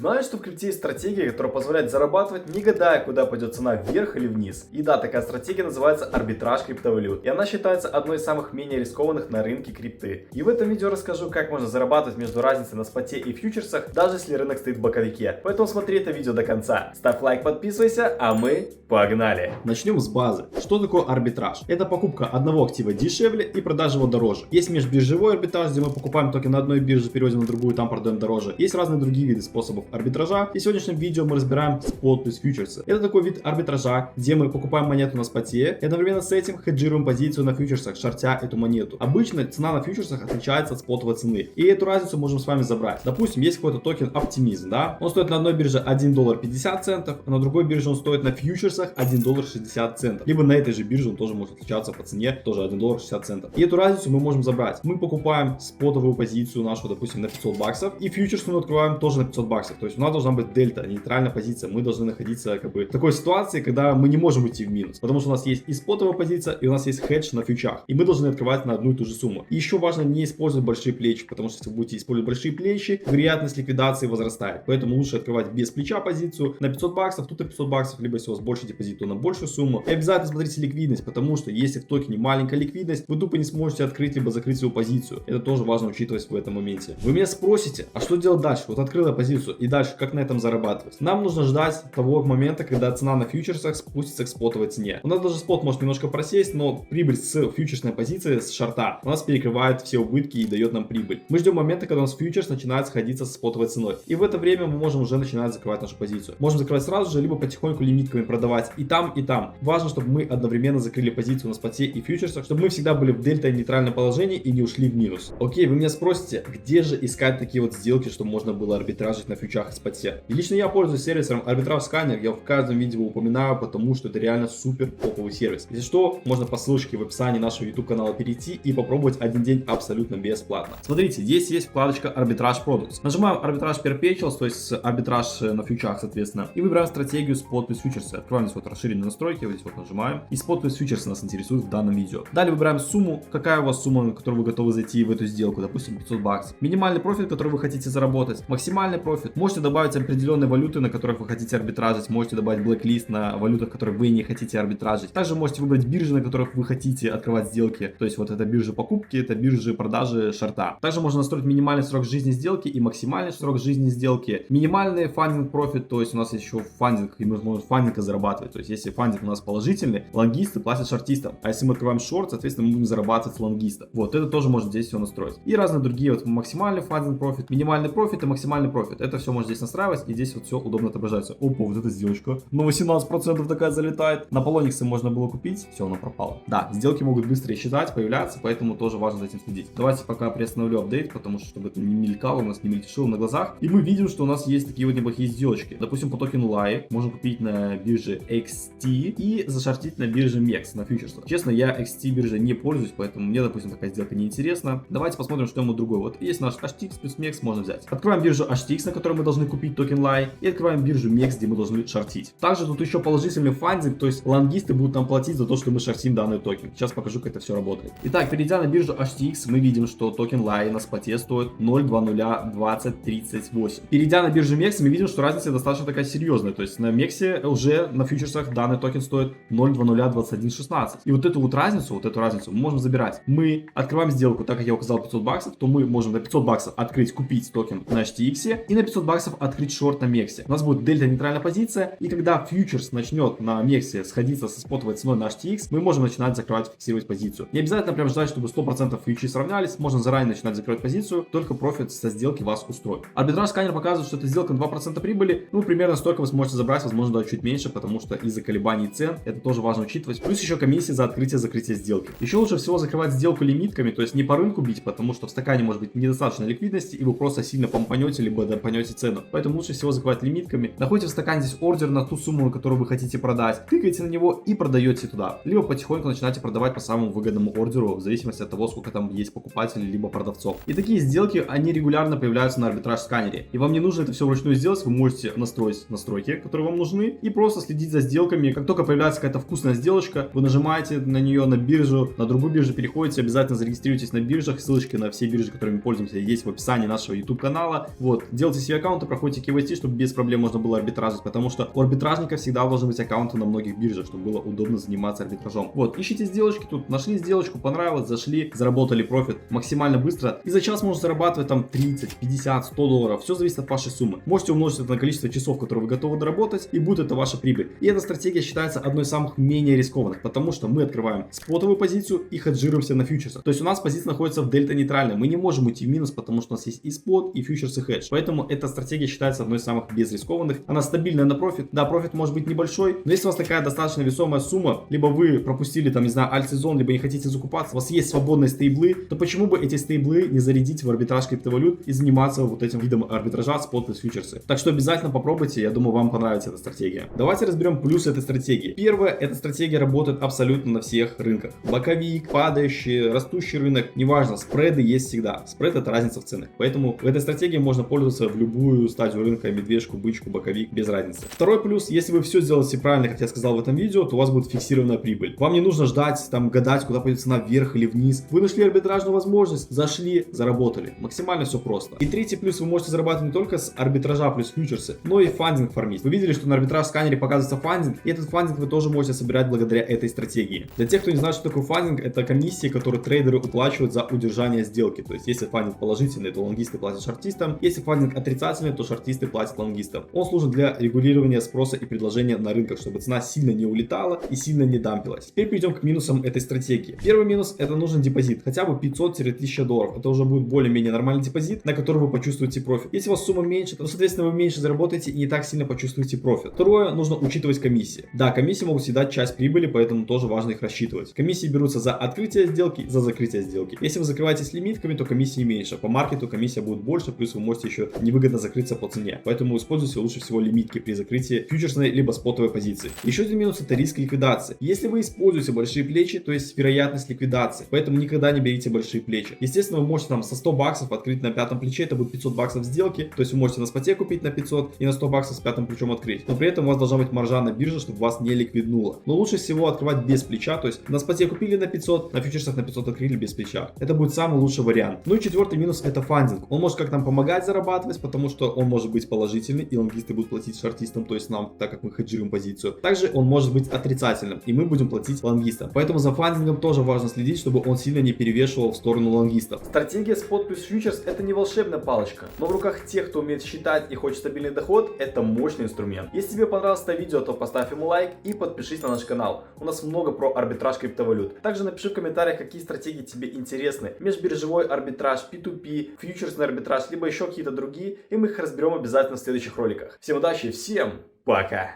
Знаешь, что в крипте есть стратегия, которая позволяет зарабатывать, не гадая, куда пойдет цена, вверх или вниз? И да, такая стратегия называется арбитраж криптовалют. И она считается одной из самых менее рискованных на рынке крипты. И в этом видео расскажу, как можно зарабатывать между разницей на споте и фьючерсах, даже если рынок стоит в боковике. Поэтому смотри это видео до конца. Ставь лайк, подписывайся, а мы погнали! Начнем с базы. Что такое арбитраж? Это покупка одного актива дешевле и продажа его дороже. Есть межбиржевой арбитраж, где мы покупаем токен на одной бирже, переводим на другую, там продаем дороже. Есть разные другие виды способов арбитража. И в сегодняшнем видео мы разбираем спот плюс фьючерсы. Это такой вид арбитража, где мы покупаем монету на споте и одновременно с этим хеджируем позицию на фьючерсах, шортя эту монету. Обычно цена на фьючерсах отличается от спотовой цены. И эту разницу можем с вами забрать. Допустим, есть какой-то токен оптимизм, да? Он стоит на одной бирже $1.50, а на другой бирже он стоит на фьючерсах $1.60. Либо на этой же бирже он тоже может отличаться по цене, тоже $1.60. И эту разницу мы можем забрать. Мы покупаем спотовую позицию нашу, допустим, на $500, и фьючерс мы открываем тоже на $500. То есть у нас должна быть дельта, нейтральная позиция. Мы должны находиться как бы в такой ситуации, когда мы не можем идти в минус. Потому что у нас есть и спотовая позиция, и у нас есть хедж на фьючах. И мы должны открывать на одну и ту же сумму. И еще важно не использовать большие плечи, потому что если вы будете использовать большие плечи, вероятность ликвидации возрастает. Поэтому лучше открывать без плеча позицию на $500, тут и $500, либо если у вас больше депозит, то на большую сумму. И обязательно смотрите ликвидность, потому что если в токене маленькая ликвидность, вы тупо не сможете открыть либо закрыть свою позицию. Это тоже важно учитывать в этом моменте. Вы меня спросите, а что делать дальше? Вот открыла позицию и дальше как на этом зарабатывать? Нам нужно ждать того момента, когда цена на фьючерсах спустится к спотовой цене. У нас даже спот может немножко просесть, но прибыль с фьючерсной позиции, с шорта, у нас перекрывает все убытки и дает нам прибыль. Мы ждем момента, когда у нас фьючерс начинает сходиться с спотовой ценой. И в это время мы можем уже начинать закрывать нашу позицию. Можем закрывать сразу же, либо потихоньку лимитками продавать и там, и там. Важно, чтобы мы одновременно закрыли позицию на споте и фьючерсах, чтобы мы всегда были в дельта и нейтральном положении и не ушли в минус. Окей, вы меня спросите, где же искать такие вот сделки, чтобы можно было арбитражить на фьючах и споте? И лично я пользуюсь сервисом Arbitrage Scanner, я в каждом видео упоминаю, потому что это реально супер топовый сервис. Если что, можно по ссылочке в описании нашего YouTube канала перейти и попробовать один день абсолютно бесплатно. Смотрите, здесь есть вкладочка Arbitrage Products. Нажимаем Arbitrage Perpetuals, то есть арбитраж на фьючах, соответственно, и выбираем стратегию Spot плюс фьючерсы. Открываем здесь вот расширенные настройки, вот здесь вот нажимаем, и Spot плюс фьючерсы нас интересует в данном видео. Далее выбираем сумму, какая у вас сумма, на которую вы готовы зайти в эту сделку, допустим, $500. Минимальный профит, который вы хотите заработать, максимальный профит. Можете добавить определенные валюты, на которых вы хотите арбитражить, можете добавить blacklist на валютах, которые вы не хотите арбитражить. Также можете выбрать биржи, на которых вы хотите открывать сделки, то есть вот это биржи покупки, это биржи продажи шорта. Также можно настроить минимальный срок жизни сделки и максимальный срок жизни сделки. Минимальный фандинг профит, то есть у нас есть еще фандинг, и мы можем фандинга зарабатывать. То есть если фандинг у нас положительный, лонгисты платят шортистам. А если мы открываем шорт, соответственно, мы будем зарабатывать с лонгиста. Вот, это тоже можно здесь все настроить. И разные другие, вот максимальный фандинг профит, минимальный профит и максимальный профит. Это все можно здесь настраивать, и здесь вот все удобно отображается. Опа, вот эта сделочка на 18% такая залетает. На Полониксе можно было купить, все, она пропала. Да, сделки могут быстро считать, появляться, поэтому тоже важно за этим следить. Давайте пока приостановлю апдейт, потому что чтобы это не мелькало, у нас не мельтешило на глазах. И мы видим, что у нас есть такие вот неплохие сделочки. Допустим, по токену LAI можно купить на бирже XT и зашортить на бирже MEX, на фьючерсах. Честно, я XT биржей не пользуюсь, поэтому мне, допустим, такая сделка не интересна. Давайте посмотрим, что ему другое. Вот есть наш HTX плюс MEX, можно взять. Открываем биржу HTX, на которой мы должны купить токен LAI, и открываем биржу MEX, где мы должны шортить. Также тут еще положительный фандинг, то есть лонгисты будут нам платить за то, что мы шортим данный токен. Сейчас покажу, как это все работает. Итак, перейдя на биржу HTX, мы видим, что токен LAI на споте стоит 0.202038. Перейдя на биржу MEX, мы видим, что разница достаточно такая серьезная. То есть на MEX уже на фьючерсах данный токен стоит 0.202116. И вот эту разницу мы можем забирать. Мы открываем сделку, так как я указал $500, то мы можем на $500 открыть, купить токен на HTX и на $500 открыть шорт на MEX. У нас будет дельта нейтральная позиция, и когда фьючерс начнет на MEX сходиться со спотовой ценой на HTX, мы можем начинать закрывать, фиксировать позицию. Не обязательно прям ждать, чтобы 100% фьючи сравнялись, можно заранее начинать закрывать позицию, только профит со сделки вас устроит. Арбитраж сканер показывает, что эта сделка на 2% прибыли, ну примерно столько вы сможете забрать, возможно даже чуть меньше, потому что из-за колебаний цен это тоже важно учитывать. Плюс еще комиссия за открытие-закрытие сделки. Еще лучше всего закрывать сделку лимитками, то есть не по рынку бить, потому что в стакане может быть недостаточно ликвидности и вы просто сильно помпанете, либо допанете цену. Поэтому лучше всего закрывать лимитками. Находите в стакане здесь ордер на ту сумму, на которую вы хотите продать, тыкаете на него и продаете туда. Либо потихоньку начинаете продавать по самому выгодному ордеру, в зависимости от того, сколько там есть покупателей, либо продавцов. И такие сделки, они регулярно появляются на арбитраж сканере. И вам не нужно это все вручную сделать, вы можете настроить настройки, которые вам нужны, и просто следить за сделками. Как только появляется какая-то вкусная сделочка, вы нажимаете на нее, на биржу, на другую биржу переходите, обязательно зарегистрируйтесь на биржах. Ссылочки на все биржи, которыми пользуемся, есть в описании нашего YouTube канала. Вот, делайте себе аккаунт аккаунты, проходите KYC, чтобы без проблем можно было арбитражить, потому что у арбитражника всегда должны быть аккаунты на многих биржах, чтобы было удобно заниматься арбитражом. Вот, ищите сделочки тут, нашли сделочку, понравилось, зашли, заработали профит максимально быстро. И за час можно зарабатывать там 30, 50, 100 долларов, все зависит от вашей суммы. Можете умножить это на количество часов, которые вы готовы доработать, и будет это ваша прибыль. И эта стратегия считается одной из самых менее рискованных, потому что мы открываем спотовую позицию и хеджируемся на фьючерсах. То есть у нас позиция находится в дельта нейтральной, мы не можем уйти в минус, потому что у нас есть и спот, и фьючерс, и хедж. Поэтому эта стратегия считается одной из самых безрискованных. Она стабильная на профит. Да, профит может быть небольшой, но если у вас такая достаточно весомая сумма, либо вы пропустили там, не знаю, альт-сезон, либо не хотите закупаться, у вас есть свободные стейблы, то почему бы эти стейблы не зарядить в арбитраж криптовалют и заниматься вот этим видом арбитража, спот плюс фьючерсы. Так что обязательно попробуйте, я думаю, вам понравится эта стратегия. Давайте разберем плюсы этой стратегии. Первое, эта стратегия работает абсолютно на всех рынках. Боковик, падающий, растущий рынок, неважно, спреды есть всегда. Спред — это разница в ценах. Поэтому в этой стратегии можно пользоваться в любую стадию рынка, медвежку, бычку, боковик, без разницы. Второй плюс, если вы все сделаете правильно, как я сказал в этом видео, то у вас будет фиксированная прибыль. Вам не нужно ждать, там, гадать, куда пойдет цена, вверх или вниз. Вы нашли арбитражную возможность, зашли, заработали. Максимально все просто. И третий плюс, вы можете зарабатывать не только с арбитража плюс фьючерсы, но и фандинг фармить. Вы видели, что на арбитраж сканере показывается фандинг, и этот фандинг вы тоже можете собирать благодаря этой стратегии. Для тех, кто не знает, что такое фандинг, это комиссии, которые трейдеры уплачивают за удержание сделки. То есть, если фандинг положительный, то лонгисты платят шортистам. Если фандинг отрицательный, то шортисты платят лонгистам. Он служит для регулирования спроса и предложения на рынках, чтобы цена сильно не улетала и сильно не дампилась. Теперь перейдем к минусам этой стратегии. Первый минус — это нужен депозит, хотя бы 500-1000 долларов. Это уже будет более-менее нормальный депозит, на который вы почувствуете профит. Если у вас сумма меньше, то, соответственно, вы меньше заработаете и не так сильно почувствуете профит. Второе, нужно учитывать комиссии. Да, комиссии могут съедать часть прибыли, поэтому тоже важно их рассчитывать. Комиссии берутся за открытие сделки, за закрытие сделки. Если вы закрываетесь лимитками, то комиссии меньше. По маркету комиссия будет больше, плюс вы можете еще невыгодно закрыться по цене. Поэтому используйте лучше всего лимитки при закрытии фьючерсной либо спотовой позиции. Еще один минус — это риск ликвидации. Если вы используете большие плечи, то есть вероятность ликвидации. Поэтому никогда не берите большие плечи. Естественно, вы можете там со 100 баксов открыть на пятом плече, это будет 500 баксов сделки. То есть вы можете на споте купить на 500 и на 100 баксов с пятым плечом открыть. Но при этом у вас должна быть маржа на бирже, чтобы вас не ликвиднуло. Но лучше всего открывать без плеча, то есть на споте купили на 500, на фьючерсах на 500 открыли без плеча. Это будет самый лучший вариант. Ну и четвертый минус — это фандинг. Он может как нам помогать зарабатывать, потому что он может быть положительный, и лонгисты будут платить шортистам, то есть нам, так как мы хеджируем позицию. Также он может быть отрицательным, и мы будем платить лонгистам. Поэтому за фандингом тоже важно следить, чтобы он сильно не перевешивал в сторону лонгистов. Стратегия спот плюс фьючерс — это не волшебная палочка, но в руках тех, кто умеет считать и хочет стабильный доход, это мощный инструмент. Если тебе понравилось это видео, то поставь ему лайк и подпишись на наш канал. У нас много про арбитраж криптовалют. Также напиши в комментариях, какие стратегии тебе интересны. Межбиржевой арбитраж, P2P, фьючерсный арбитраж, либо еще какие-то другие, и мы их разберем обязательно в следующих роликах. Всем удачи, всем пока!